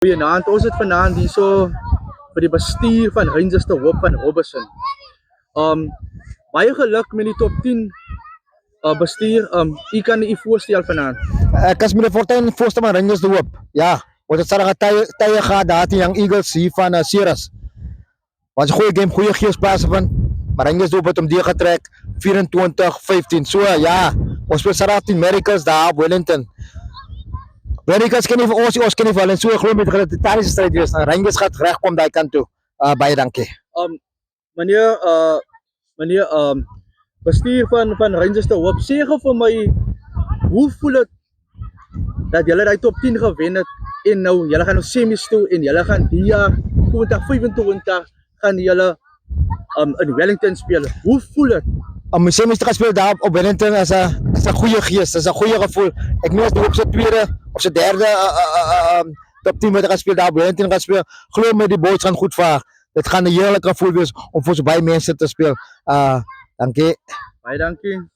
Goeienaand, ons het vanaand hierso vir die bestuur van Rangers te Hoop van Robertson. Baie geluk met die top 10 bestuur. U kan u voorstel vanaand. Ek is meneer Fortuin, voorste van Rangers te Hoop. Ja, ons het sarige tye gehad daar die Young Eagles hier van Ceres. Was 'n goeie game, goeie gees plaasvind. Maar Rangers het hom deur getrek 24-15. So ja, ons speel sarige die Miracles daar op Wellington. Miracles ken nie vir ons ken nie vir hulle. So glo met hulle totale stryd wees. Rangers gaan regkom daai kant toe. Baie dankie. Meneer bestuur van Rangers te Hoop, sê gou vir my, hoe voel dit dat julle daai top 10 gewen het en nou julle gaan nou semis toe en julle gaan die jaar 2025 gaan julle in Wellington speel. Hoe voel dit? Om die semis te gaan speel daar op Wellington is 'n goeie gees, is 'n goeie gevoel. Ek meen as die op sy tweede of sy derde top 10 moet gaan speel daar op Wellington gaan speel. Glo my, die boys gaan goed vaar. Dit gaan 'n heerlike gevoel wees om vir so baie mense te speel. Dankie. Baie dankie.